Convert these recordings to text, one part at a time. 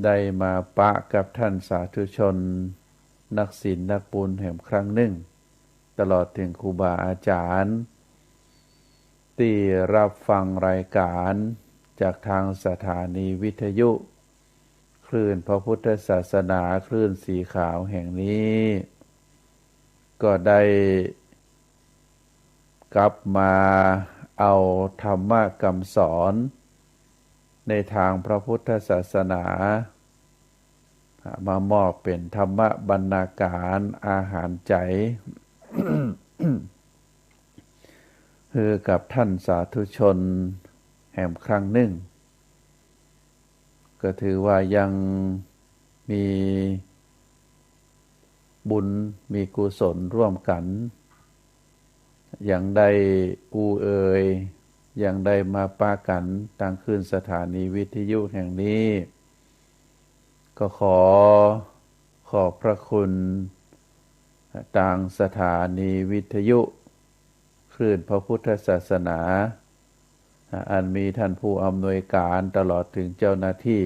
ได้มาปะกับท่านสาธุชนนักศีลนักบุญแห่งครั้งหนึ่งตลอดถึงครูบาอาจารย์ที่รับฟังรายการจากทางสถานีวิทยุคลื่นพระพุทธศาสนาคลื่นสีขาวแห่งนี้ก็ได้กลับมาเอาธรรมะคำสอนในทางพระพุทธศาสนามามอบเป็นธรรมบรรณาการอาหารใจ คือกับท่านสาธุชนแห่งครั้งหนึ่งก็ถือว่ายังมีบุญมีกุศลร่วมกันยังได้เอ่ยยังได้มาปากันตั้งขึ้นสถานีวิทยุแห่งนี้ก็ขอบพระคุณทางสถานีวิทยุคลื่นพระพุทธศาสนาอันมีท่านผู้อำนวยการตลอดถึงเจ้าหน้าที่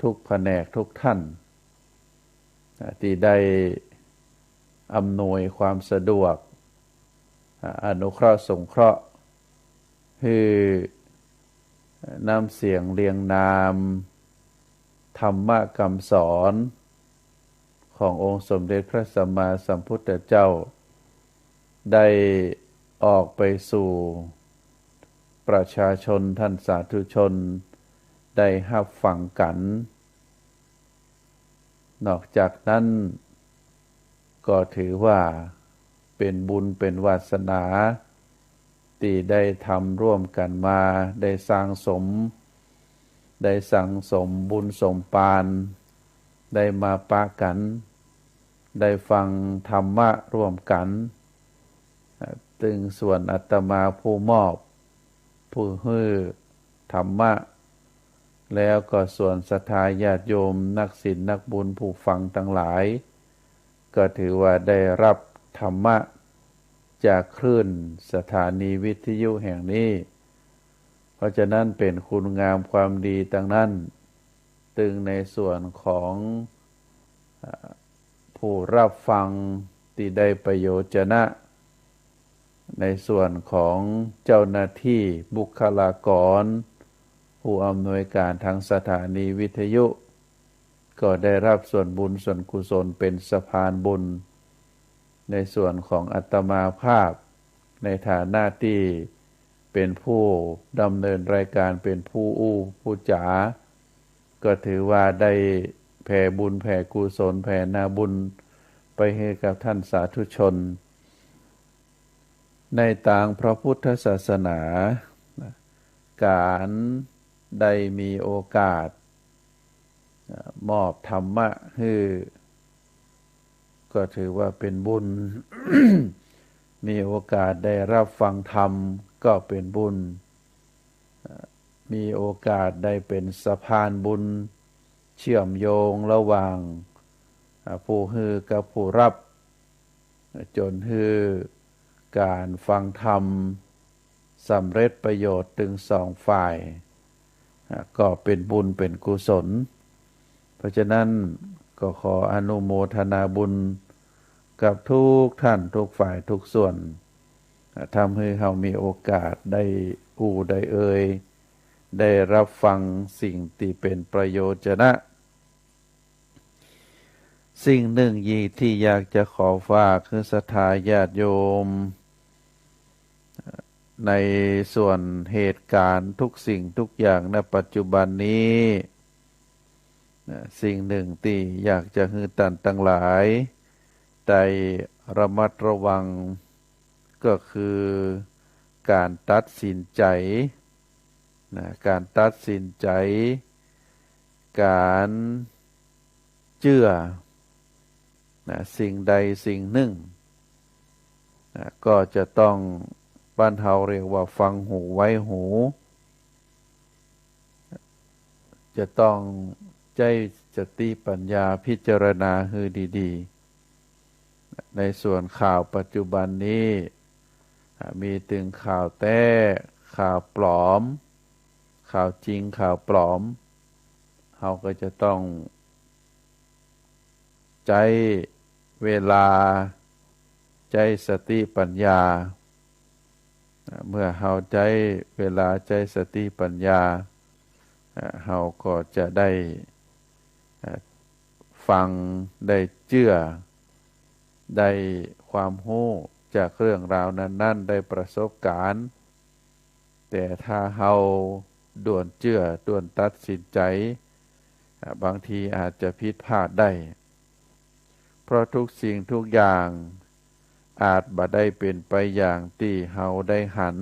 ทุกแผนกทุกท่านที่ได้อำนวยความสะดวกอนุเคราะห์สงเคราะห์คือนำเสียงเรียงนามธรรมคำสอนขององค์สมเด็จพระสัมมาสัมพุทธเจ้าได้ออกไปสู่ประชาชนท่านสาธุชนได้รับฟังกันนอกจากนั้นก็ถือว่าเป็นบุญเป็นวาสนาที่ได้ทำร่วมกันมาได้สร้างสมได้สั่งสมบุญสมปานได้มาปะกันได้ฟังธรรมะร่วมกันตึงส่วนอาตมาผู้มอบผู้ฮื้อธรรมะแล้วก็ส่วนศรัทธาญาติโยมนักศีลนักบุญผู้ฟังทั้งหลายก็ถือว่าได้รับธรรมะจากคลื่นสถานีวิทยุแห่งนี้เพราะฉะนั้นเป็นคุณงามความดีทั้งนั้นตึงในส่วนของผู้รับฟังที่ได้ประโยชนะในส่วนของเจ้าหน้าที่บุคลากรผู้อำนวยการทางสถานีวิทยุก็ได้รับส่วนบุญส่วนกุศลเป็นสะพานบุญในส่วนของอาตมาภาพในฐานะที่เป็นผู้ดำเนินรายการเป็นผู้จ๋าก็ถือว่าได้แผ่บุญแผ่กุศลแผ่นาบุญไปให้กับท่านสาธุชนในทางพระพุทธศาสนาการได้มีโอกาสมอบธรรมะให้ก็ถือว่าเป็นบุญ มีโอกาสได้รับฟังธรรมก็เป็นบุญมีโอกาสได้เป็นสะพานบุญเชื่อมโยงระหว่างผู้ฮือกับผู้รับจนฮือการฟังธรรมสำเร็จประโยชน์ถึงสองฝ่ายก็เป็นบุญเป็นกุศลเพราะฉะนั้นก็ขออนุโมทนาบุญกับทุกท่านทุกฝ่ายทุกส่วนทำให้เรามีโอกาสได้ได้ได้รับฟังสิ่งที่เป็นประโยชน์นะสิ่งหนึ่งที่อยากจะขอฝากคือศรัทธาญาติโยมในส่วนเหตุการณ์ทุกสิ่งทุกอย่างในปัจจุบันนี้สิ่งหนึ่งที่อยากจะให้ท่านทั้งหลายได้ระมัดระวังก็คือการตัดสินใจการตัดสินใจการเชื่อสิ่งใดสิ่งหนึ่งก็จะต้องบ้านเฮาเรียกว่าฟังหูไว้หูจะต้องใจสติปัญญาพิจารณาให้ดีๆในส่วนข่าวปัจจุบันนี้มีถึงข่าวแท้ข่าวปลอมข่าวจริงข่าวปลอม เราก็จะต้องใจเวลาใจสติปัญญาเมื่อเราใจเวลาใจสติปัญญาเราก็จะได้ฟังได้เชื่อได้ความรู้จากเรื่องราวนั้นๆได้ประสบการณ์แต่ถ้าเราด่วนเชื่อด่วนตัดสินใจบางทีอาจจะผิดพลาดได้เพราะทุกสิ่งทุกอย่างอาจบ่ได้เป็นไปอย่างที่เราได้หัน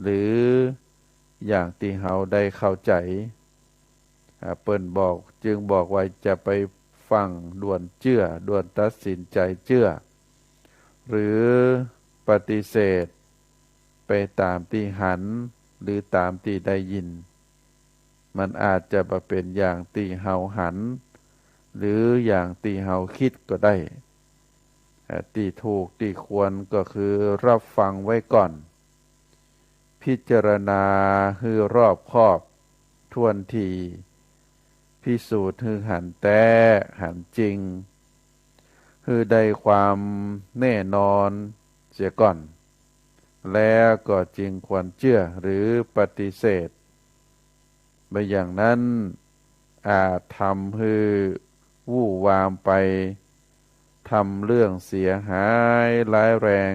หรืออย่างที่เราได้เข้าใจเปิ้นบอกจึงบอกว่าจะไปฟังด่วนเชื่อด่วนตัดสินใจเชื่อหรือปฏิเสธไปตามที่หันหรือตามที่ได้ยินมันอาจจะบ่เป็นอย่างที่เฮาหันหรืออย่างที่เฮาคิดก็ได้ที่ถูกที่ควรก็คือรับฟังไว้ก่อนพิจารณาให้รอบคอบถ้วนทีพิสูจน์ให้หันแท้หันจริงให้ได้ความแน่นอนเสียก่อนแล้วก็จึงควรเชื่อหรือปฏิเสธไม่อย่างนั้นอาจทำให้วู่วามไปทำเรื่องเสียหายร้ายแรง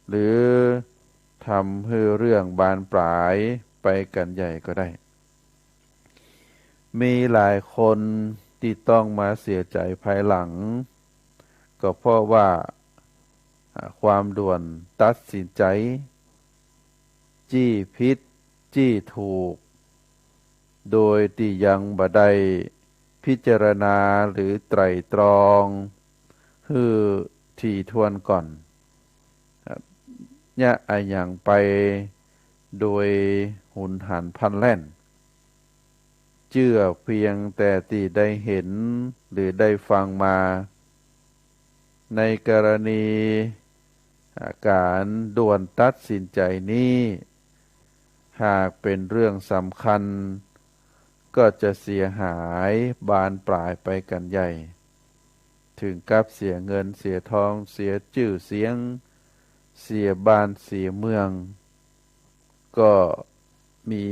หรือทำให้เรื่องบานปลายไปกันใหญ่ก็ได้มีหลายคนที่ต้องมาเสียใจภายหลังก็เพราะว่าความด่วนตัดสินใจจี้ผิดจี้ถูกโดยที่ยังบ่ได้พิจารณาหรือไตร่ตรองให้ถี่ถ้วนก่อนเนี่ยอย่างไปโดยหุนหันพลันแล่นเชื่อเพียงแต่ที่ได้เห็นหรือได้ฟังมาในกรณีการด่วนตัดสินใจนี้หากเป็นเรื่องสำคัญก็จะเสียหายบานปลายไปกันใหญ่ถึงกับเสียเงินเสียทองเสียชื่อเสียงเสียบ้านเสียเมืองก็มี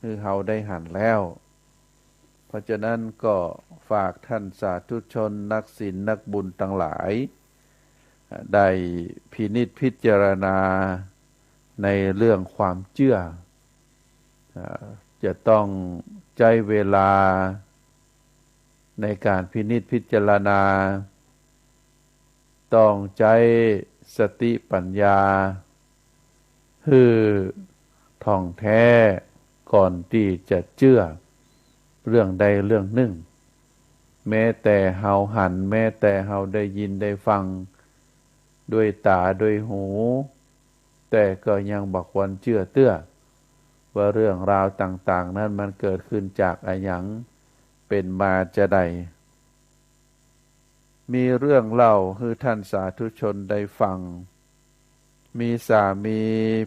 คือเฮาได้หันแล้วเพราะฉะนั้นก็ฝากท่านสาธุชนนักศีลนักบุญทั้งหลายได้พินิจพิจารณาในเรื่องความเชื่อจะต้องใช้เวลาในการพินิจพิจารณาต้องใช้สติปัญญาฮือท่องแท้ก่อนที่จะเชื่อเรื่องใดเรื่องหนึ่งแม้แต่เฮาหันแม้แต่เฮาได้ยินได้ฟังด้วยตาด้วยหูแต่ก็ยังบ่ควรเชื่อเตื้อว่าเรื่องราวต่างๆนั้นมันเกิดขึ้นจากอะหยังเป็นมาจะใดมีเรื่องเล่าให้ท่านสาธุชนได้ฟังมีสามี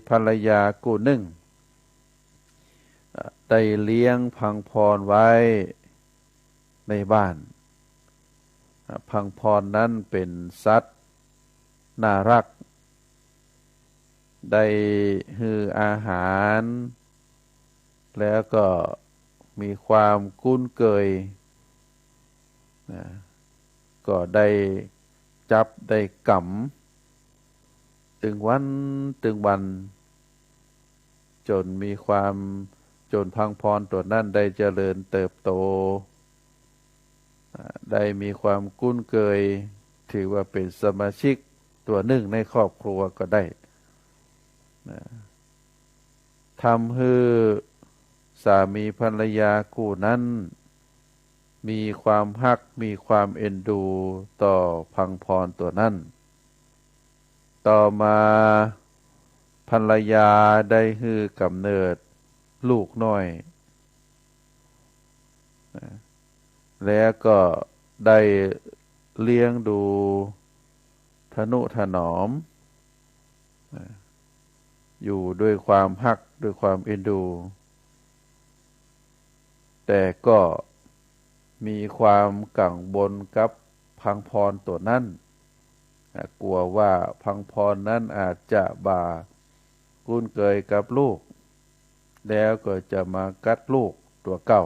ภรรยาคู่หนึ่งได้เลี้ยงพังพรไว้ในบ้านพังพรนั้นเป็นสัตว์น่ารักได้ให้อาหารแล้วก็มีความคุ้นเคยก็ได้จับได้กำตึงวันจนมีความจนพังพรตัวนั้นได้เจริญเติบโตได้มีความคุ้นเคยถือว่าเป็นสมาชิกตัวหนึ่งในครอบครัวก็ได้ทำให้สามีภรรยาคู่นั้นมีความฮักมีความเอ็นดูต่อพังพรตัวนั้นต่อมาภรรยาได้ให้กำเนิดลูกน้อยแล้วก็ได้เลี้ยงดูทนุถนอมอยู่ด้วยความฮักด้วยความเอ็นดู แต่ก็มีความกังวลกับพังพรตัวนั้นกลัวว่าพังพรนั้นอาจจะคุ้นเคยกับลูกแล้วก็จะมากัดลูกตัวเก่า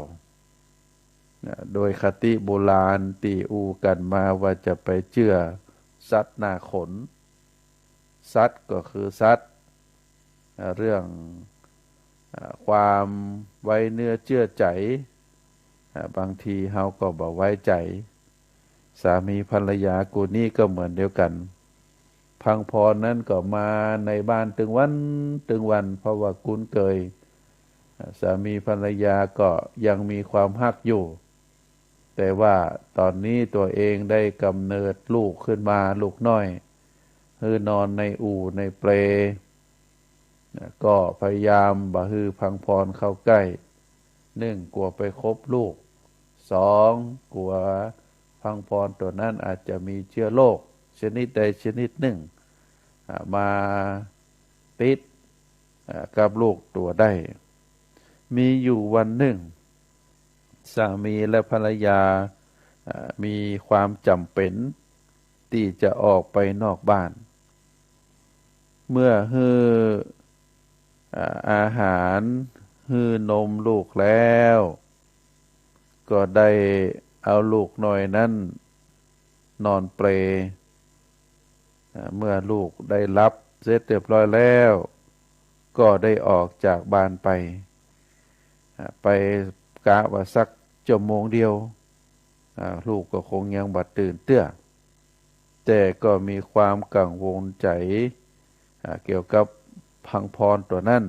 โดยคติโบราณตีอูกันมาว่าจะไปเชื่อสัตว์หน้าขนสัตว์ก็คือสัตว์เรื่องความไว้เนื้อเชื่อใจบางทีเฮาก็บ่ไว้ใจสามีภรรยากูนี่ก็เหมือนเดียวกันพังพรนั้นก็มาในบ้านถึงวันเพราะว่าคุ้นเคยสามีภรรยาก็ยังมีความฮักอยู่แต่ว่าตอนนี้ตัวเองได้กำเนิดลูกขึ้นมาลูกน้อยคือนอนในอู่ในเปลก็พยายามบ่ฮือพังพรเข้าใกล้1กลัวไปคบลูก2กลัวพังพรตัวนั้นอาจจะมีเชื้อโรคชนิดใดชนิดหนึ่งมาติดกับลูกตัวได้มีอยู่วันหนึ่งสามีและภรรยามีความจำเป็นที่จะออกไปนอกบ้านเมื่อฮืออาหารฮือนมลูกแล้วก็ได้เอาลูกน้อยนั้นนอนเปลเมื่อลูกได้รับเสร็จเรียบร้อยแล้วก็ได้ออกจากบ้านไปกะว่าสักชั่วโมงเดียวลูกก็คงยังบัดตื่นเตื้อแต่ก็มีความกังวลใจเกี่ยวกับพังพรตัวนั้น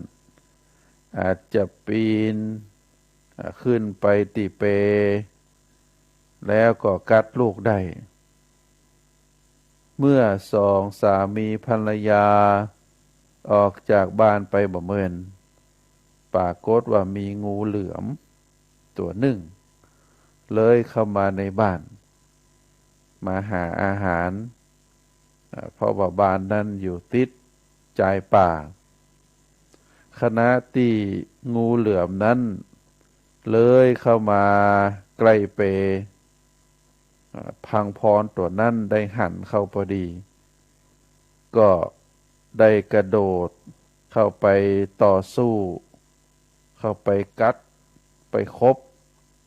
อาจจะปีนขึ้นไปตีเปแล้วก็กัดลูกได้เมื่อ2สามีภรรยาออกจากบ้านไปบ่เมินปรากฏว่ามีงูเหลือมตัวหนึ่งเลยเข้ามาในบ้านมาหาอาหารเพราะว่าบ้านนั้นอยู่ติดชายป่าขณะที่งูเหลือมนั้นเลยเข้ามาใกล้เปพังพรตัวนั้นได้หันเข้าพอดีก็ได้กระโดดเข้าไปต่อสู้เข้าไปกัดไปคบ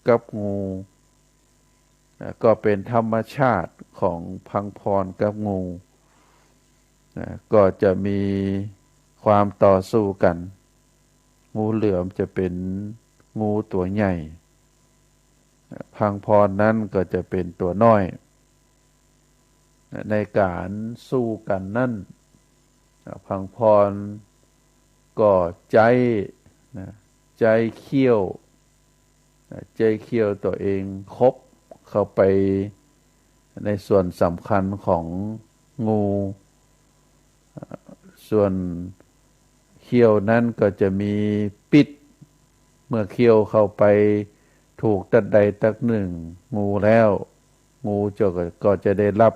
กับงูก็เป็นธรรมชาติของพังพรกับงูก็จะมีความต่อสู้กันงูเหลือมจะเป็นงูตัวใหญ่พังพรนั้นก็จะเป็นตัวน้อยในการสู้กันนั่นพังพรก็ใจเขี้ยวตัวเองคบเข้าไปในส่วนสำคัญของงูส่วนเขี้ยวนั้นก็จะมีปิดเมื่อเขี้ยวเข้าไปถูกตัดใดตักหนึ่งงูแล้วงูก็จะได้รับ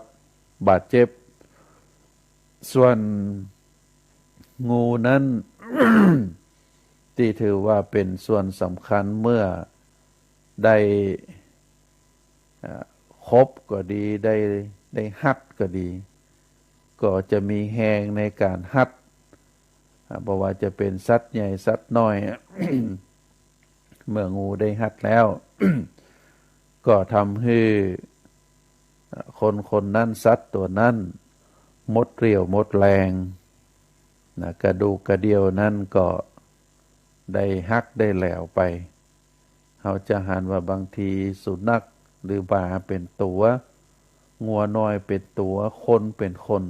บาดเจ็บส่วนงูนั้น ที่ถือว่าเป็นส่วนสำคัญเมื่อได้คบก็ดีได้หัดก็ดีก็จะมีแหงในการหัดบ่ว่าจะเป็นสัตว์ใหญ่สัตว์น้อย เมื่องูได้หัดแล้ว ก็ทำให้คนนั้นสัตว์ตัวนั้นหมดเรี่ยวหมดแรงกระดูกกระเดี่ยวนั้นก็ได้หักได้แหลวไปเขาจะหันว่าบางทีสุนัขหรือหมาเป็นตัวงัวน้อยเป็นตัวคนเป็นคน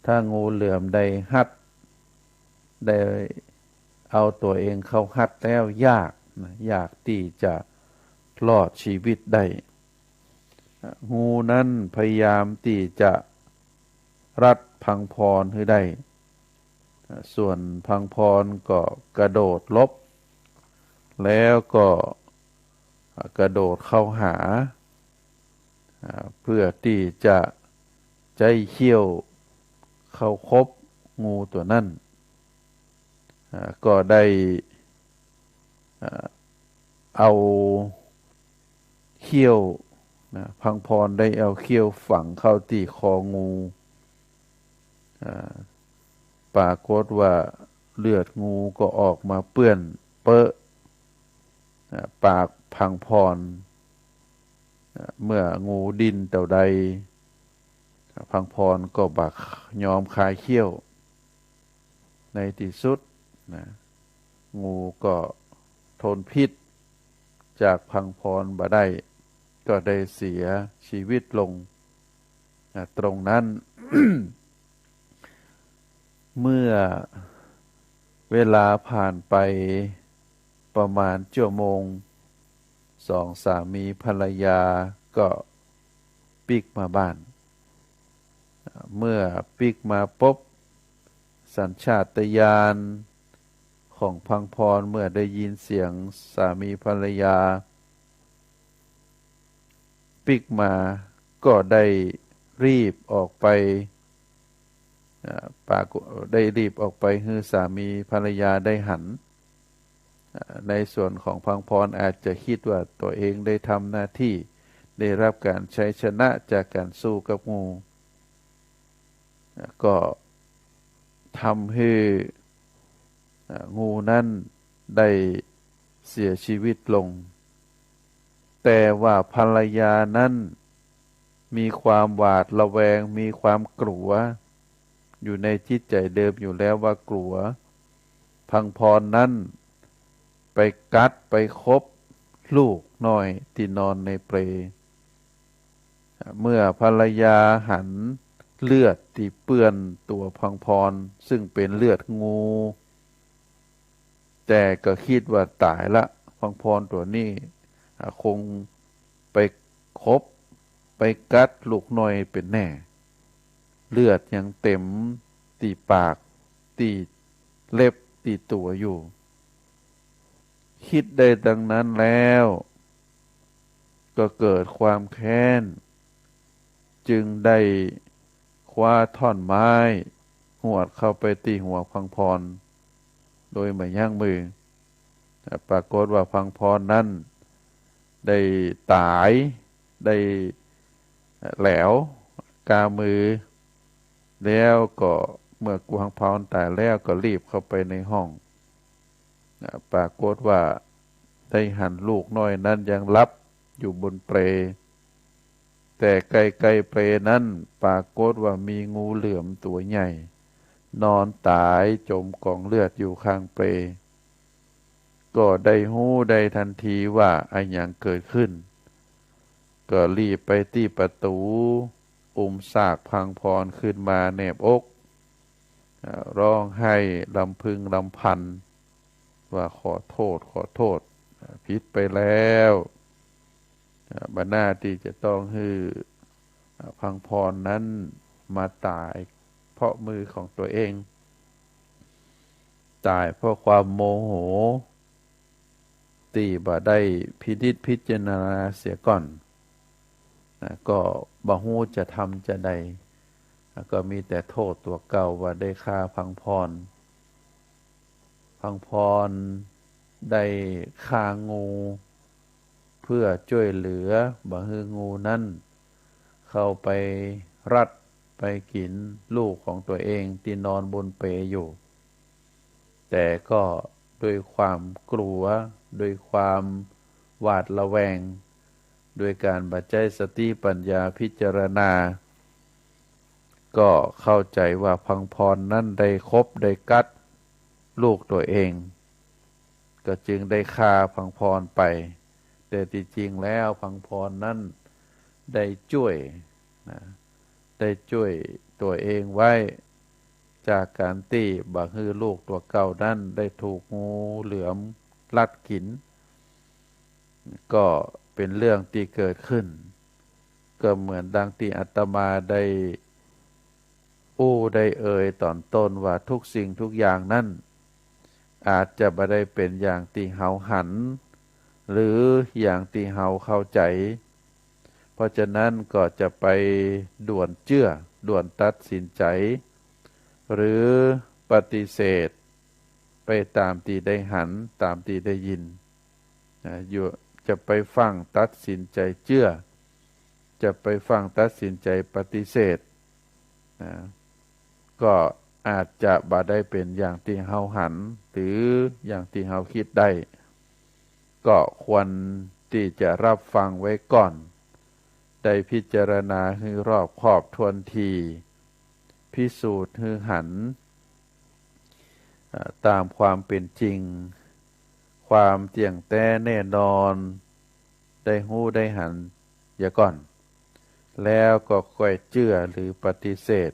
ถ้างูเหลือมได้หัดได้เอาตัวเองเข้าหัดแล้วยากที่จะรอดชีวิตได้งูนั้นพยายามที่จะรัดพังพรให้ได้ส่วนพังพรก็กระโดดลบแล้วก็กระโดดเข้าหาเพื่อที่จะใจเขี้ยวเข้าคบงูตัวนั้นก็ได้ เอาเขี้ยวนะพังพรได้เอาเขี้ยวฝังเข้าที่คองูปรากฏว่าเลือดงูก็ออกมาเปื้อนเปื้อะปากพังพรเมื่องูดิ้นเต่าใดพังพรก็บักยอมคายเขี้ยวในที่สุดนะงูก็ทนพิษจากพังพรบ่ได้ก็ได้เสียชีวิตลงตรงนั้น เมื่อเวลาผ่านไปประมาณชั่วโมงสองสามีภรรยาก็ปิกมาบ้านเมื่อปิกมาพบสัญชาตญาณของพังพรเมื่อได้ยินเสียงสามีภรรยาปิกมาก็ได้รีบออกไปปากได้รีบออกไปให้สามีภรรยาได้หันในส่วนของพังพรอาจจะคิดว่าตัวเองได้ทำหน้าที่ได้รับการชัยชนะจากการสู้กับงูก็ทำให้งูนั้นได้เสียชีวิตลงแต่ว่าภรรยานั้นมีความหวาดระแวงมีความกลัวอยู่ในจิตใจเดิมอยู่แล้วว่ากลัวพังพรนั้นไปกัดไปคบลูกน้อยที่นอนในเปลเมื่อภรรยาหันเลือดที่เปื้อนตัวพังพรซึ่งเป็นเลือดงูแต่ก็คิดว่าตายละพังพรตัวนี้คงไปคบไปกัดลูกน้อยเป็นแน่เลือดยังเต็มตีปากตีเล็บตีตัวอยู่คิดได้ดังนั้นแล้วก็เกิดความแค้นจึงได้คว้าท่อนไม้หวดเข้าไปตีหัวพังพรโดยไม่ยั้งมือปรากฏว่าพังพรนั้นได้ตายได้แหลวกามือแล้วก็เมื่อกวางพรตายแล้วก็รีบเข้าไปในห้องปรากฏว่าได้หันลูกน้อยนั้นยังลับอยู่บนเปลแต่ไกลๆเปลนั้นปรากฏว่ามีงูเหลือมตัวใหญ่นอนตายจมกองเลือดอยู่ข้างเปลก็ได้หู้ได้ทันทีว่าอะไรอย่างเกิดขึ้นก็รีบไปที่ประตูอุ้มซากพังพรขึ้นมาแนบอกร้องไห้ลำพึงลำพันว่าขอโทษขอโทษผิดไปแล้วบัดหน้าที่จะต้องให้พังพรนั้นมาตายเพราะมือของตัวเองตายเพราะความโมโหตีบ่ได้พินิจพิจารณาเสียก่อนก็บ่ฮู้จะทำจะใดก็มีแต่โทษตัวเก่าว่าได้ฆ่าพังพรพังพรได้ฆ่างูเพื่อช่วยเหลือบ่ให้งูนั้นเข้าไปรัดไปกินลูกของตัวเองที่นอนบนเปลอยู่แต่ก็ด้วยความกลัวด้วยความหวาดระแวงด้วยการบัดใจสติปัญญาพิจารณาก็เข้าใจว่าพังพรนั้นได้คบได้กัดลูกตัวเองก็จึงได้ฆ่าพังพรไปแต่ที่จริงแล้วพังพรนั้นได้ช่วยได้ช่วยตัวเองไว้จากการตีบักฮือลูกตัวเก่านั้นได้ถูกงูเหลือมลัดกินก็เป็นเรื่องที่เกิดขึ้นก็เหมือนดังที่อาตมาได้ได้เอ่ยตอนต้นว่าทุกสิ่งทุกอย่างนั้นอาจจะไม่ได้เป็นอย่างที่เฮาหันหรืออย่างที่เฮาเข้าใจเพราะฉะนั้นก็จะไปด่วนเชื่อด่วนตัดสินใจหรือปฏิเสธไปตามที่ได้หันตามที่ได้ยิน อยู่จะไปฟังตัดสินใจเชื่อจะไปฟังตัดสินใจปฏิเสธนะก็อาจจะบ่ได้เป็นอย่างที่เฮาหันหรืออย่างที่เฮาคิดได้ก็ควรที่จะรับฟังไว้ก่อนได้พิจารณาให้รอบคอบทวนทีพิสูจน์ให้หันตามความเป็นจริงความเที่ยงแท้แน่นอนได้หู้ได้หันอย่าก่อนแล้วก็ค่อยเชื่อหรือปฏิเสธ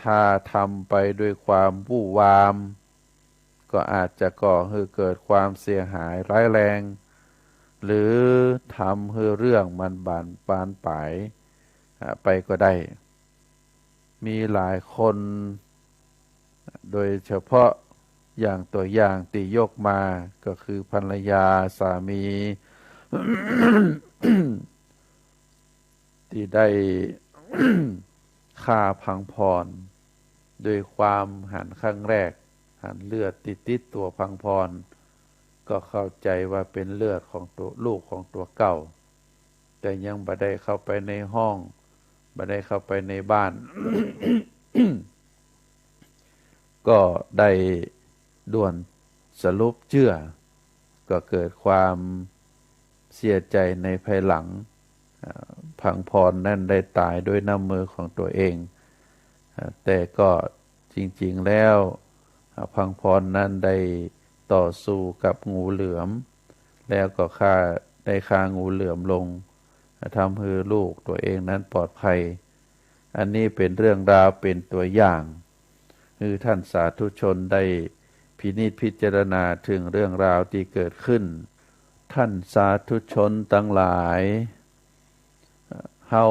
ถ้าทำไปด้วยความวู่วามก็อาจจะก่อให้เกิดความเสียหายร้ายแรงหรือทำให้เรื่องมันบานปลายไปก็ได้มีหลายคนโดยเฉพาะอย่างตัวอย่างที่ยกมาก็คือภรรยาสามี ที่ได้ ฆ่าพังพรโดยความหันครั้งแรกหันเลือดติดตัวพังพรก็เข้าใจว่าเป็นเลือดของตัวลูกของตัวเก่าแต่ยังบ่ได้เข้าไปในห้องบ่ได้เข้าไปในบ้าน ก็ได้ด่วนสรุปเชื่อก็เกิดความเสียใจในภายหลังพังพรนั่นได้ตายด้วยน้ำมือของตัวเองแต่ก็จริงๆแล้วพังพรนั้นได้ต่อสู้กับงูเหลือมแล้วก็ได้ฆ่างูเหลือมลงทำให้ลูกตัวเองนั้นปลอดภัยอันนี้เป็นเรื่องราวเป็นตัวอย่างคือท่านสาธุชนได้พินิจพิจารณาถึงเรื่องราวที่เกิดขึ้นท่านสาธุชนทั้งหลายเฮา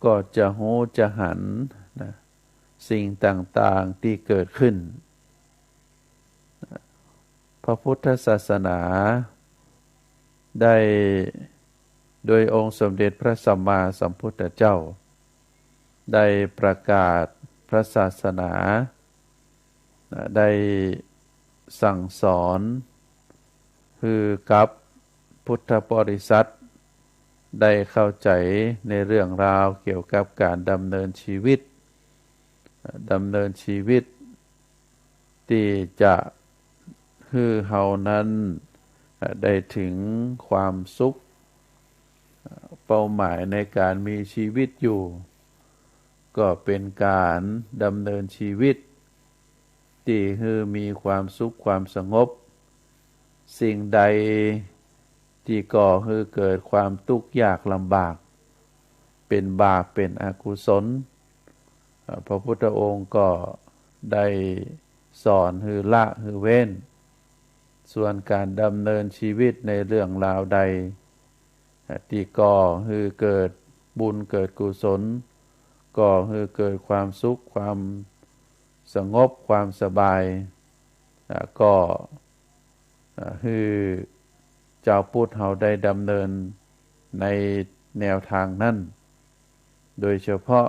ก็จะหูจะหันนะสิ่งต่างๆที่เกิดขึ้นพระพุทธศาสนาได้โดยองค์สมเด็จพระสัมมาสัมพุทธเจ้าได้ประกาศพระศาสนาได้สั่งสอนคือกับพุทธบริษัทได้เข้าใจในเรื่องราวเกี่ยวกับการดำเนินชีวิตที่จะคือเฮานั้นได้ถึงความสุขเป้าหมายในการมีชีวิตอยู่ก็เป็นการดำเนินชีวิตที่คือมีความสุขความสงบสิ่งใดที่ก่อให้เกิดความทุกข์ยากลำบากเป็นบาปเป็นอกุศลพระพุทธองค์ก็ได้สอนให้ละให้เว้นส่วนการดำเนินชีวิตในเรื่องราวใดที่ก่อให้เกิดบุญเกิดกุศลก่อให้เกิดความสุขความสงบความสบายก็คือเจ้าพุทธเฮาได้ดำเนินในแนวทางนั้นโดยเฉพาะ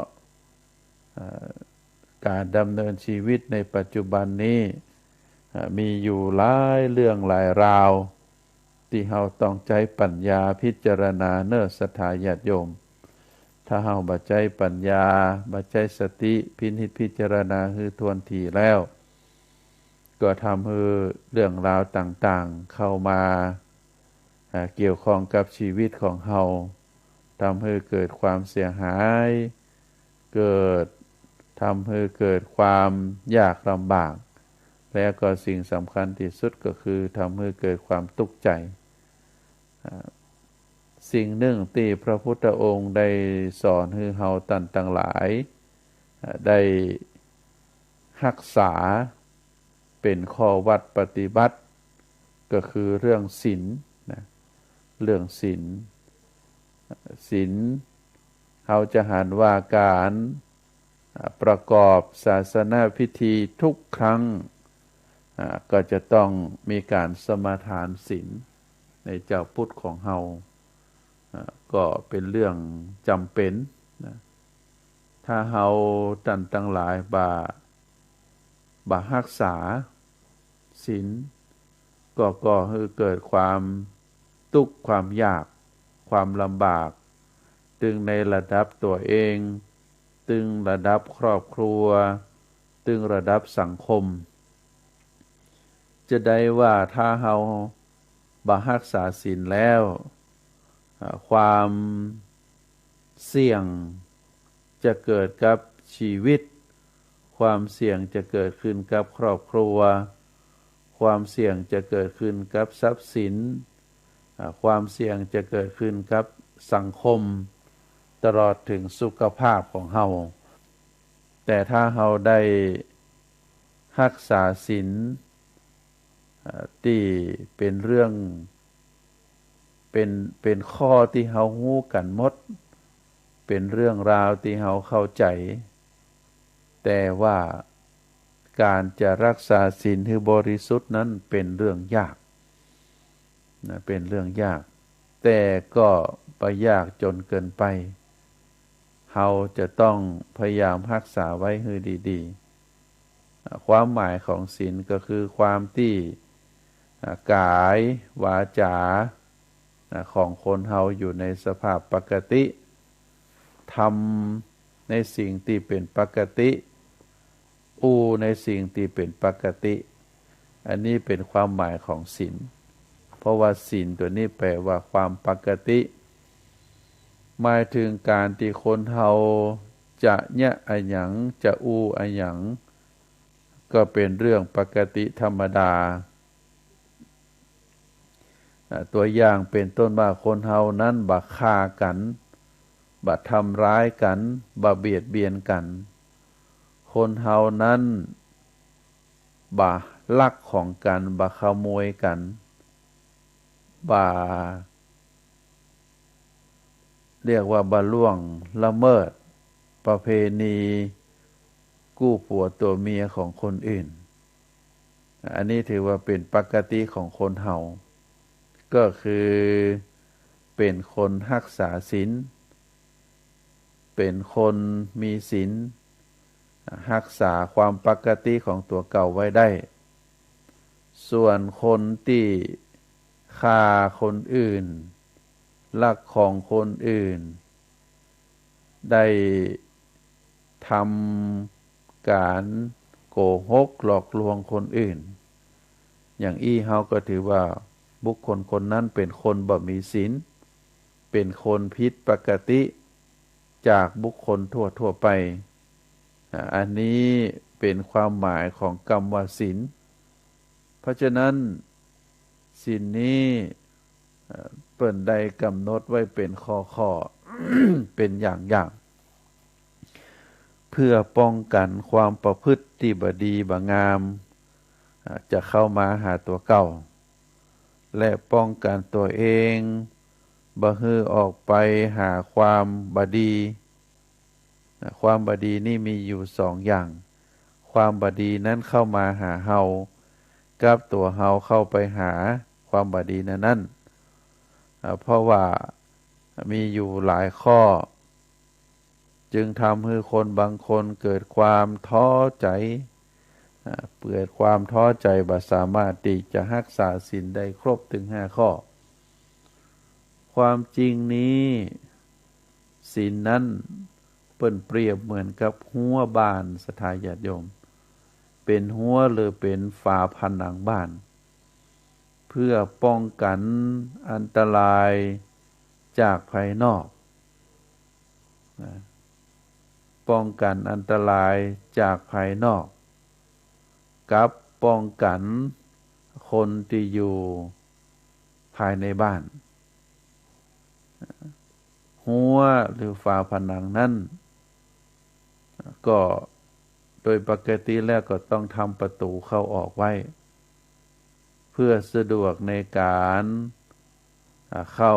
การดำเนินชีวิตในปัจจุบันนี้มีอยู่หลายเรื่องหลายราวที่เฮาต้องใช้ปัญญาพิจารณาเนิ่นศรัทธาญาติโยมถ้าเฮาบ่ใช้ปัญญาบ่ใช้สติพินิจพิจารณาคือทวนทีแล้วก็ทำให้เรื่องราวต่างๆเข้ามาเกี่ยวข้องกับชีวิตของเฮาทำให้เกิดความเสียหายทำให้เกิดความยากลำบากและก็สิ่งสำคัญที่สุดก็คือทำให้เกิดความทุกข์ใจสิ่งหนึ่งที่พระพุทธองค์ได้สอนให้เฮาท่านทั้งหลายได้รักษาเป็นข้อวัดปฏิบัติก็คือเรื่องศีลนะเรื่องศีลเฮาจะหันว่าการประกอบศาสนาพิธีทุกครั้งก็จะต้องมีการสมาทานศีลในเจ้าพุทธของเฮาก็เป็นเรื่องจำเป็นนะถ้าเฮาท่านทั้งหลายบ่รักษาศีล ก็คือเกิดความทุกข์ความยากความลำบากตึงในระดับตัวเองตึงระดับครอบครัวตึงระดับสังคมจะได้ว่าถ้าเราบ่รักษาศีลแล้วความเสี่ยงจะเกิดกับชีวิตความเสี่ยงจะเกิดขึ้นกับครอบครัวความเสี่ยงจะเกิดขึ้นกับทรัพย์สินความเสี่ยงจะเกิดขึ้นกับสังคมตลอดถึงสุขภาพของเราแต่ถ้าเราได้รักษาศีลที่เป็นเรื่องเป็นข้อที่เราฮู้กันหมดเป็นเรื่องราวที่เราเข้าใจแต่ว่าการจะรักษาศีลให้บริสุทธิ์นั้นเป็นเรื่องยากนะเป็นเรื่องยากแต่ก็ไม่ยากจนเกินไปเราจะต้องพยายามรักษาไว้ให้ดีๆความหมายของศีลก็คือความที่กายวาจาของคนเราอยู่ในสภาพปกติทำในสิ่งที่เป็นปกติในสิ่งที่เป็นปกติอันนี้เป็นความหมายของศีลเพราะว่าศีลตัวนี้แปลว่าความปกติหมายถึงการที่คนเราจะเนี่ยอะหยังจะอะหยังก็เป็นเรื่องปกติธรรมดาตัวอย่างเป็นต้นว่าคนเฮานั้นบ่ฆ่ากันบ่ทำร้ายกันบ่เบียดเบียนกันคนเฮานั้นบ่ลักของกันบ่ขโมยกันบ่เรียกว่าบ่ล่วงละเมิดประเพณีกู้ผัวตัวเมียของคนอื่นอันนี้ถือว่าเป็นปกติของคนเฮาก็คือเป็นคนรักษาศีลเป็นคนมีศีลรักษาความปกติของตัวเก่าไว้ได้ส่วนคนที่ฆ่าคนอื่นลักของคนอื่นได้ทำการโกหกหลอกลวงคนอื่นอย่างเฮาก็ถือว่าบุคคลคนนั้นเป็นคนบ่มีศีลเป็นคนผิดปกติจากบุคคลทั่วไปอันนี้เป็นความหมายของคำว่าศีลเพราะฉะนั้นศีลนี้เปิ้นได้กำหนดไว้เป็นข้อ เป็นอย่างเพื่อป้องกันความประพฤติที่บ่ดีบ่งามจะเข้ามาหาตัวเก่าและป้องกันตัวเองบ่ให้ออกไปหาความบ่ดีความบ่ดีนี่มีอยู่สองอย่างความบ่ดีนั้นเข้ามาหาเฮากับตัวเฮาเข้าไปหาความบ่ดีนั้นเพราะว่ามีอยู่หลายข้อจึงทำให้คนบางคนเกิดความท้อใจเกิดความท้อใจบ่สามารถที่จะรักษาศีลได้ครบถึง5ข้อความจริงนี้ศีลนั้นเปิ้นเปรียบเหมือนกับรั้วบ้านศรัทธาญาติโยมเป็นรั้วหรือเป็นฝาผนังบ้านเพื่อป้องกันอันตรายจากภายนอกป้องกันอันตรายจากภายนอกกับป้องกันคนที่อยู่ภายในบ้านรั้วหรือฝาผนังนั้นก็โดยปกติแล้วก็ต้องทำประตูเข้าออกไว้เพื่อสะดวกในการเข้า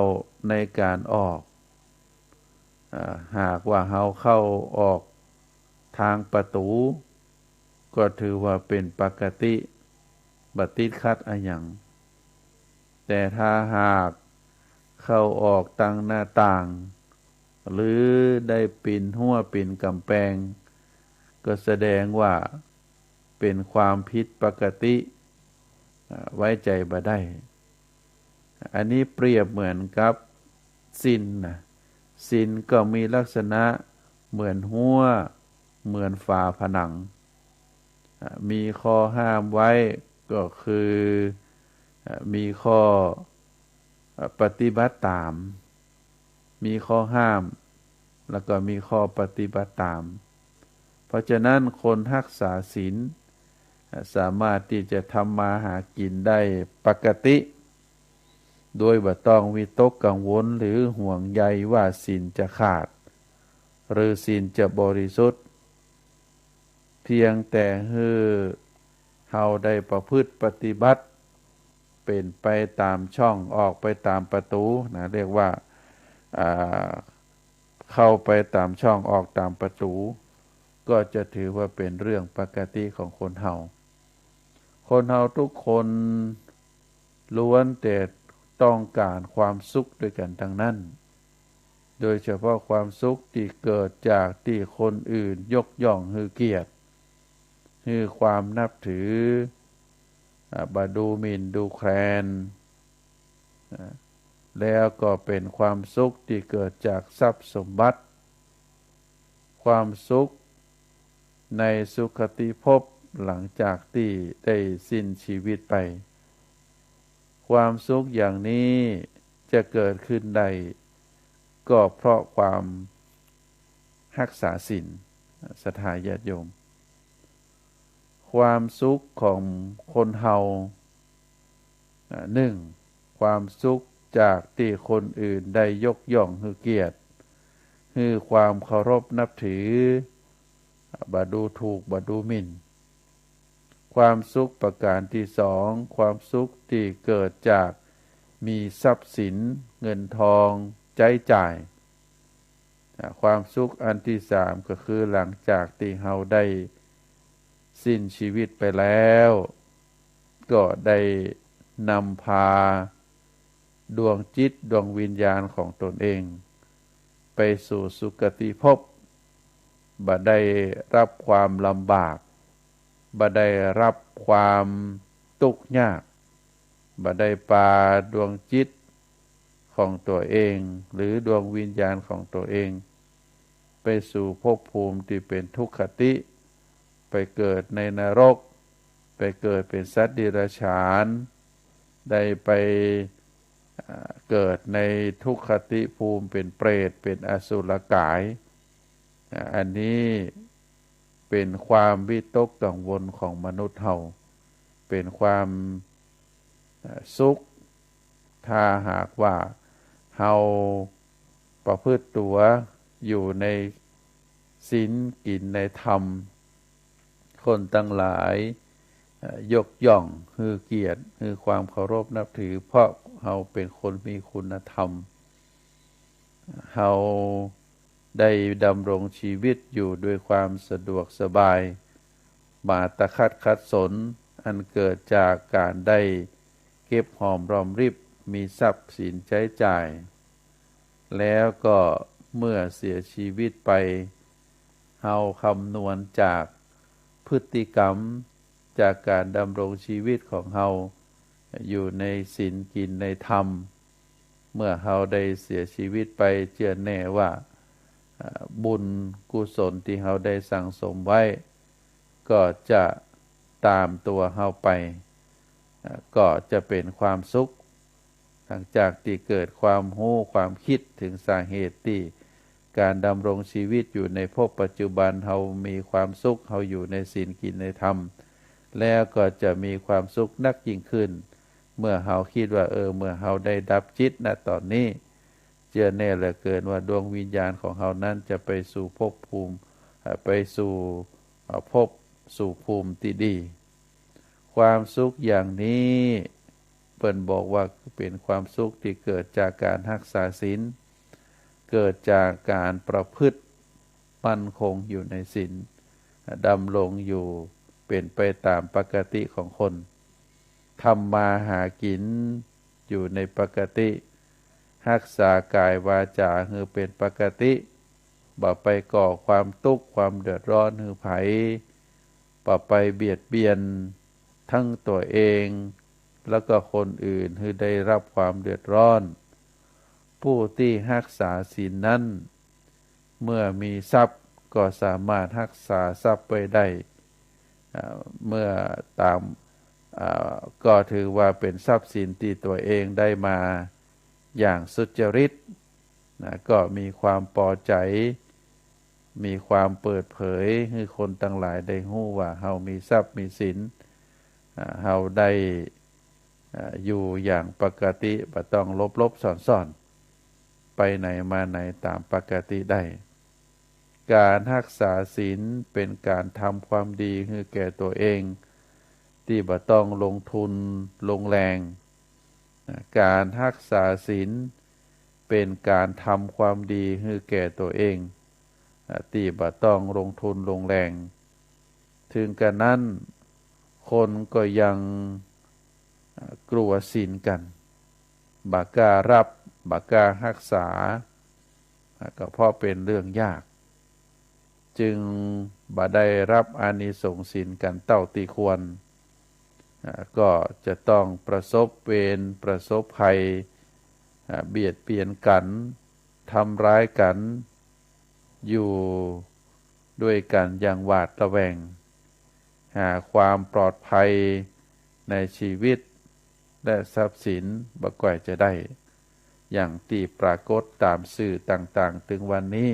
ในการออกหากว่าเราเข้าออกทางประตูก็ถือว่าเป็นปกติบ่ติดขัดอะหยังแต่ถ้าหากเข้าออกทางหน้าต่างหรือได้ปีนรั้วปีนกำแพงก็แสดงว่าเป็นความผิดปกติ ไว้ใจบ่ได้อันนี้เปรียบเหมือนกับศีลนะศีลก็มีลักษณะเหมือนหัวเหมือนฝาผนังมีข้อห้ามไว้ก็คือมีข้อปฏิบัติตามมีข้อห้ามแล้วก็มีข้อปฏิบัติตามเพราะฉะนั้นคนรักษาศีลสามารถที่จะทำมาหากินได้ปกติโดยบ่ต้องวิตกกังวลหรือห่วงใยว่าศีลจะขาดหรือศีลจะบริสุทธิ์เพียงแต่เฮาได้ประพฤติปฏิบัติเป็นไปตามช่องออกไปตามประตูนะเรียกว่าเข้าไปตามช่องออกตามประตูก็จะถือว่าเป็นเรื่องปกติของคนเฮาทุกคนล้วนแต่ต้องการความสุขด้วยกันทั้งนั้นโดยเฉพาะความสุขที่เกิดจากที่คนอื่นยกย่องฮือเกียรติฮือความนับถือบดูหมิ่นดูแคลนแล้วก็เป็นความสุขที่เกิดจากทรัพย์สมบัติความสุขในสุคติภพหลังจากที่ได้สิ้นชีวิตไปความสุขอย่างนี้จะเกิดขึ้นได้ก็เพราะความรักษาศีลศรัทธาญาติโยมความสุขของคนเฮาหนึ่งความสุขจากที่คนอื่นได้ยกย่องฮือเกียรติฮือความเคารพนับถือบ่ดูถูกบ่ดูหมิ่นความสุขประการที่สองความสุขที่เกิดจากมีทรัพย์สินเงินทองใช้จ่ายความสุขอันที่สามก็คือหลังจากที่เฮาได้สิ้นชีวิตไปแล้วก็ได้นำพาดวงจิตดวงวิญญาณของตนเองไปสู่สุคติภพบ่ได้รับความลำบากบ่ได้รับความทุกข์ยากบ่ได้พาดวงจิตของตัวเองหรือดวงวิญญาณของตัวเองไปสู่ภพภูมิที่เป็นทุกขติไปเกิดในนรกไปเกิดเป็นสัตว์เดรัจฉานได้ไปเกิดในทุกขติภูมิเป็นเปรตเป็นอสุรกายอันนี้เป็นความวิตกกังวลของมนุษย์เฮาเป็นความสุขถ้าหากว่าเฮาประพฤติตัวอยู่ในศีลกินในธรรมคนตั้งหลายยกย่องฮือเกียรติฮือความเคารพนับถือเพราะเฮาเป็นคนมีคุณธรรมเฮาได้ดำรงชีวิตอยู่ด้วยความสะดวกสบายมาตะคัดสนอันเกิดจากการได้เก็บหอมรอมริบมีทรัพย์สินใช้จ่ายแล้วก็เมื่อเสียชีวิตไปเฮาคำนวณจากพฤติกรรมจากการดำรงชีวิตของเฮาอยู่ในศีลกินในธรรมเมื่อเฮาได้เสียชีวิตไปเชื่อแน่ว่าบุญกุศลที่เฮาได้สั่งสมไว้ก็จะตามตัวเฮาไปก็จะเป็นความสุขหลังจากที่เกิดความรู้ความคิดถึงสาเหตุที่การดำรงชีวิตอยู่ในภพปัจจุบันเฮามีความสุขเฮาอยู่ในศีลกินในธรรมแล้วก็จะมีความสุขนักยิ่งขึ้นเมื่อเฮาคิดว่าเมื่อเฮาได้ดับจิตณตอนนี้เชื่อแน่เหลือเกินว่าดวงวิญญาณของเฮานั้นจะไปสู่ภพภูมิไปสู่ภพสู่ภูมิที่ดีความสุขอย่างนี้เปิ้นบอกว่าเป็นความสุขที่เกิดจากการรักษาศีลเกิดจากการประพฤติมั่นคงอยู่ในศีลดำรงอยู่เป็นไปตามปกติของคนทำมาหากินอยู่ในปกติรักษากายวาจาให้เป็นปกติบ่ไปก่อความทุกข์ความเดือดร้อนให้ไผบ่ไปเบียดเบียนทั้งตัวเอง แล้วก็คนอื่นที่ได้รับความเดือดร้อนผู้ที่รักษาศีลนั้นเมื่อมีทรัพย์ก็สามารถรักษาทรัพย์ไว้ได้เมื่อตามก็ถือว่าเป็นทรัพย์สินที่ตัวเองได้มาอย่างสุจริตก็มีความพอใจมีความเปิดเผยให้คนทั้งหลายได้รู้ว่าเฮามีทรัพย์มีสินเฮาได้อยู่อย่างปกติบ่ต้องลบซ่อนไปไหนมาไหนตามปกติได้การรักษาศีลเป็นการทำความดีให้แก่ตัวเองที่บ่ต้องลงทุนลงแรงการรักษาศีลเป็นการทำความดีให้แก่ตัวเองที่บ่ต้องลงทุนลงแรงถึงกระนั้นคนก็ยังกลัวศีลกันบ่กล้ารับบ่กล้ารักษาก็เพราะเป็นเรื่องยากจึงบ่ได้รับอานิสงส์ศีลกันเท่าที่ควรก็จะต้องประสบเวรประสบภัยเบียดเบียนกันทำร้ายกันอยู่ด้วยกันอย่างหวาดระแวงหาความปลอดภัยในชีวิตและทรัพย์สินบ่ค่อยจะได้อย่างที่ปรากฏตามสื่อต่างๆถึงวันนี้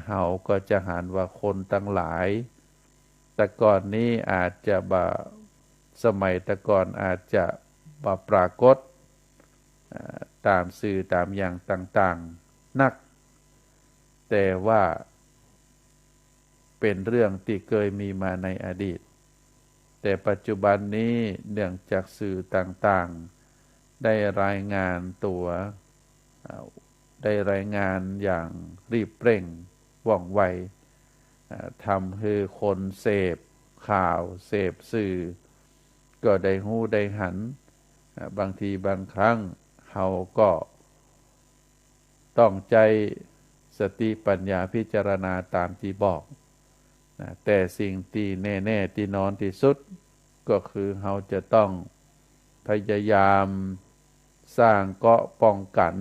เฮาก็จะหาว่าคนทั้งหลายแต่ก่อนนี้อาจจะสมัยแต่ก่อนอาจจะปรากฏตามสื่อตามอย่างต่างๆนักแต่ว่าเป็นเรื่องที่เคยมีมาในอดีตแต่ปัจจุบันนี้เนื่องจากสื่อต่างๆได้รายงานตัวได้รายงานอย่างรีบเร่งว่องไวทำให้คนเสพข่าวเสพสื่อก็ได้หู้ได้หันบางทีบางครั้งเขาก็ต้องใจสติปัญญาพิจารณาตามที่บอกแต่สิ่งที่แน่ๆที่นอนที่สุดก็คือเขาจะต้องพยายามสร้างเกราะป้องกัน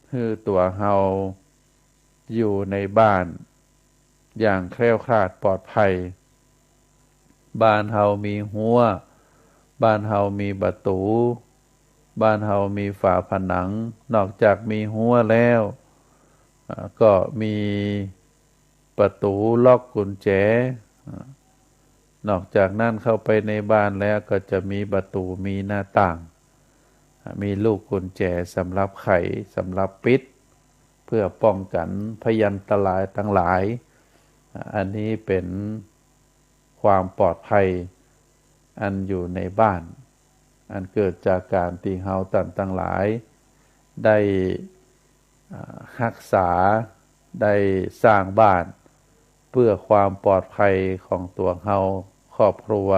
ให้ตัวเขาอยู่ในบ้านอย่างแคล้วคลาดปลอดภัยบ้านเรามีรั้วบ้านเรามีประตูบ้านเรามีฝาผนังนอกจากมีรั้วแล้วก็มีประตูล็อกกุญแจนอกจากนั้นเข้าไปในบ้านแล้วก็จะมีประตูมีหน้าต่างมีลูกกุญแจสำหรับไขสำหรับปิดเพื่อป้องกันพยันตรายทั้งหลายอันนี้เป็นความปลอดภัยอันอยู่ในบ้านอันเกิดจากการที่เฮาทั้งหลายได้รักษาได้สร้างบ้านเพื่อความปลอดภัยของตัวเฮาครอบครัว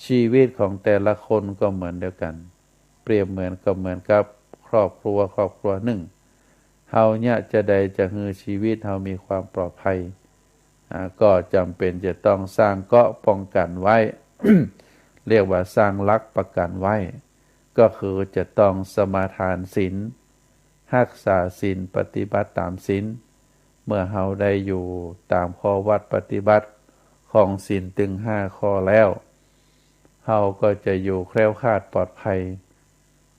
ชีวิตของแต่ละคนก็เหมือนเดียวกันเปรียบเหมือนกับครอบครัวหนึ่งเฮาเนี่ยจะใดจะฮือชีวิตเฮามีความปลอดภัยก็จำเป็นจะต้องสร้างเกราะป้องกันไว้ เรียกว่าสร้างหลักประกันไว้ก็คือจะต้องสมาทานศีลรักษาศีลปฏิบัติตามศีลเมื่อเฮาได้อยู่ตามข้อวัดปฏิบัติของศีลถึง5ข้อแล้วเฮาก็จะอยู่แคล้วคลาดปลอดภัย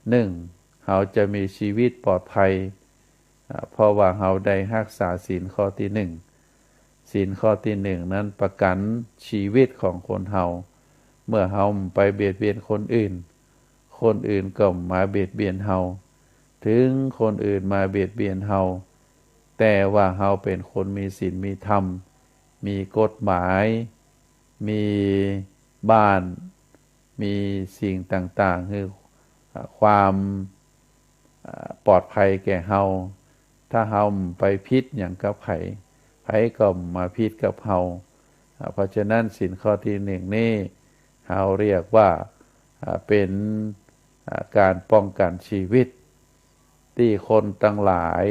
1เฮาจะมีชีวิตปลอดภัยเพราะว่าเฮาได้รักษาศีลข้อที่1ศีลข้อที่1นั้นประกันชีวิตของคนเฮาเมื่อเฮาไปเบียดเบียนคนอื่นคนอื่นก็มาเบียดเบียนเฮาถึงคนอื่นมาเบียดเบียนเฮาแต่ว่าเฮาเป็นคนมีศีลมีธรรมมีกฎหมายมีบ้านมีสิ่งต่างๆคือความปลอดภัยแก่เฮาถ้าเฮาไปพิษอย่างกับไผก็มาพิษกับเฮาเพราะฉะนั้นศีลข้อที่1นี้เฮาเรียกว่าเป็นการป้องกันชีวิตที่คนทั้งหลาย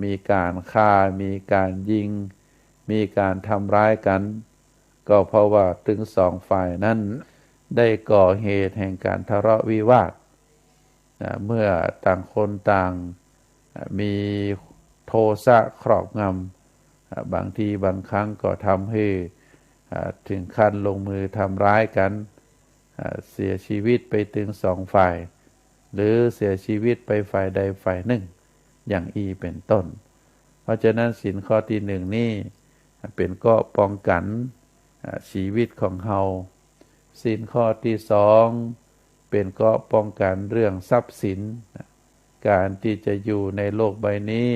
มีการฆ่ามีการยิงมีการทำร้ายกันก็เพราะว่าถึง2ฝ่ายนั้น ได้ก่อเหตุแห่งการทะเลาะวิวาทเมื่อต่างคนต่างมีโทสะครอบงำบางทีบางครั้งก็ทำให้ถึงขั้นลงมือทำร้ายกันเสียชีวิตไปถึง2 ฝ่ายหรือเสียชีวิตไปฝ่ายใดฝ่ายหนึ่งอย่างเป็นต้นเพราะฉะนั้นศีลข้อที่1นี่เป็นก็ป้องกันชีวิตของเฮาศีลข้อที่2เป็นก็ป้องกันเรื่องทรัพย์สินการที่จะอยู่ในโลกใบนี้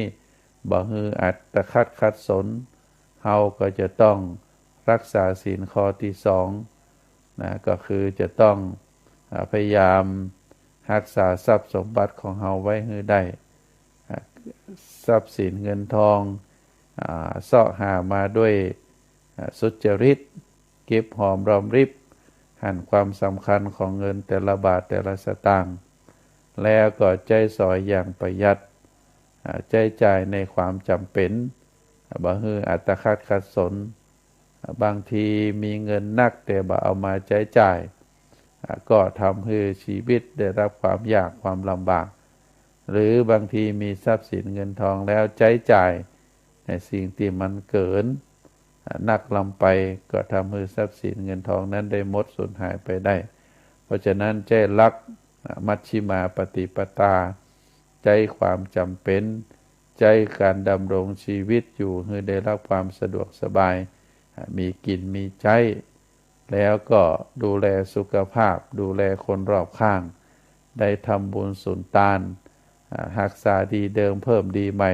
บ่ฮืออัตคัดขัดสนเฮาก็จะต้องรักษาศีลข้อที่2ก็คือจะต้องพยายามรักษาทรัพย์สมบัติของเฮาไว้ให้ได้ทรัพย์สินเงินทองเสาะหามาด้วยสุจริตเก็บหอมรอมริบหันความสำคัญของเงินแต่ละบาทแต่ละสตางค์แล้วก็ใจสอยอย่างประหยัดใจจ่ายในความจำเป็นบ่ฮืออัตคัดขัดสนบางทีมีเงินนักแต่บ่เอามาใช้จ่ายก็ทำให้ชีวิตได้รับความยากความลำบากหรือบางทีมีทรัพย์สินเงินทองแล้วใช้จ่ายในสิ่งที่มันเกินนักลำไปก็ทำให้ทรัพย์สินเงินทองนั้นได้หมดสูญหายไปได้เพราะฉะนั้นใจรักมัชฌิมาปฏิปทาใจความจำเป็นใจการดำรงชีวิตอยู่ให้ได้รับความสะดวกสบายมีกินมีใช้แล้วก็ดูแลสุขภาพดูแลคนรอบข้างได้ทำบุญสุนทานรักษาดีเดิมเพิ่มดีใหม่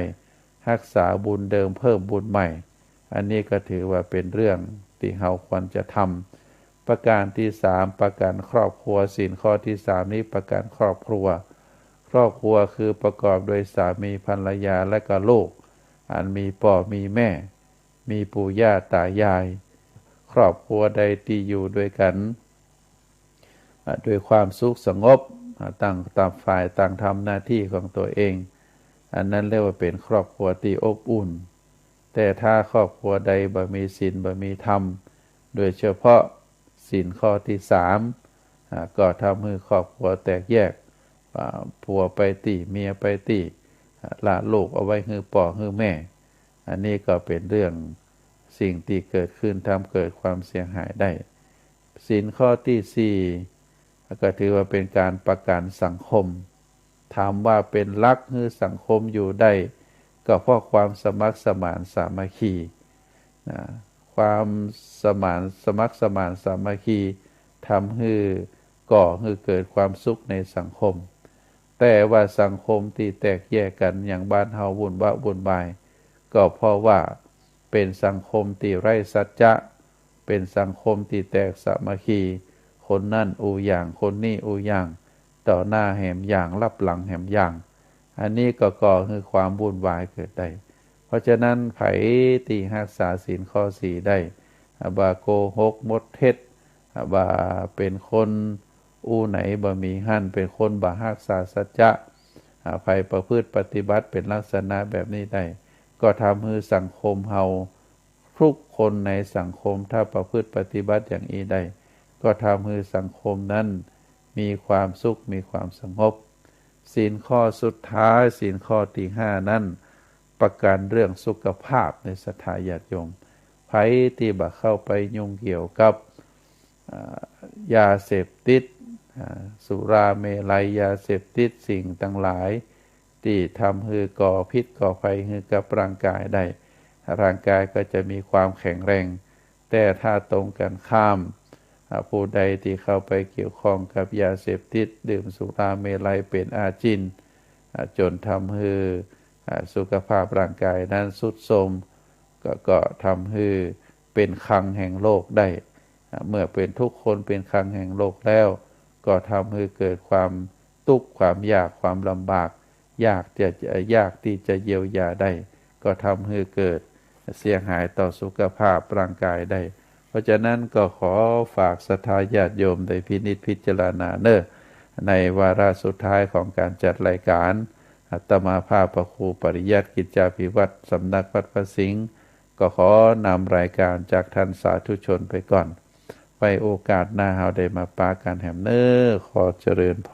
รักษาบุญเดิมเพิ่มบุญใหม่อันนี้ก็ถือว่าเป็นเรื่องที่เราควรจะทำประการที่3ประกันครอบครัวศีลข้อที่3นี้ประกันครอบครัวครอบครัวคือประกอบโดยสามีภรรยาและก็ลูกอันมีพ่อมีแม่มีปู่ย่าตายายครอบครัวใดที่อยู่ด้วยกันด้วยความสุขสงบต่างฝ่ายต่างทำหน้าที่ของตัวเองอันนั้นเรียกว่าเป็นครอบครัวที่อบอุ่นแต่ถ้าครอบครัวใดบ่มีศีลบ่มีธรรมโดยเฉพาะศีลข้อที่3ก็ทำให้ครอบครัวแตกแยกผัวไปตีเมียไปตีละลูกเอาไว้ให้พ่อให้แม่อันนี้ก็เป็นเรื่องสิ่งที่เกิดขึ้นทำเกิดความเสียหายได้ศีลข้อที่4ก็ถือว่าเป็นการประกันสังคมถามว่าเป็นหลักให้สังคมอยู่ได้ก็เพราะความสมัครสมานสามัคคีความสมัครสมานสามัคคีทำให้ก่อให้เกิดความสุขในสังคมแต่ว่าสังคมที่แตกแยกกันอย่างบ้านเฮาวุ่นวะวุ่นวายก็เพราะว่าเป็นสังคมที่ไร้สัจจะเป็นสังคมที่แตกสามัคคีคนนั่นอูอย่างคนนี่อูอย่างต่อหน้าแหมอย่างรับหลังแหมอย่างอันนี้ก็ก่อให้ความวุ่นวายเกิดได้เพราะฉะนั้นไผที่รักษาศีลข้อ4ได้บ่าโกหกมดเท็จบ่าเป็นคนอู้ไหนบ่มีหั่นเป็นคนบ่รักษาสัจจะไผประพฤติปฏิบัติเป็นลักษณะแบบนี้ได้ก็ทำให้สังคมเฮาทุกคนในสังคมถ้าประพฤติปฏิบัติอย่างนี้ได้ก็ทำให้สังคมนั้นมีความสุขมีความสงบศีลข้อสุดท้ายศีลข้อที่5นั้นประกันเรื่องสุขภาพในศรัทธาญาติโยมไผที่บ่เข้าไปยุ่งเกี่ยวกับยาเสพติดสุราเมลัยยาเสพติดสิ่งต่างหลายที่ทำให้ก่อพิษก่อภัยให้กับร่างกายได้ร่างกายก็จะมีความแข็งแรงแต่ถ้าตรงกันข้ามผู้ใดที่เข้าไปเกี่ยวข้องกับยาเสพติดดื่มสุราเมลัยเป็นอาจินจนทำให้สุขภาพร่างกายนั้นทรุดโทรมก็ทำให้เป็นครังแห่งโรคได้เมื่อเป็นทุกคนเป็นครังแห่งโรคแล้วก็ทำให้เกิดความทุกข์ความยากความลำบากยากที่จะเยียวยาได้ก็ทำให้เกิดเสียหายต่อสุขภาพร่างกายได้เพราะฉะนั้นก็ขอฝากศรัทธาญาติโยมได้พินิจพิจารณาในวาระสุดท้ายของการจัดรายการอาตมาภาพพระครูปริยัติกิจจาภิวัตรสำนักวัดพระสิงห์ก็ขอนำรายการจากท่านสาธุชนไปก่อน ไปโอกาสหน้าเฮาได้มาปากันแหมเนอขอเจริญพ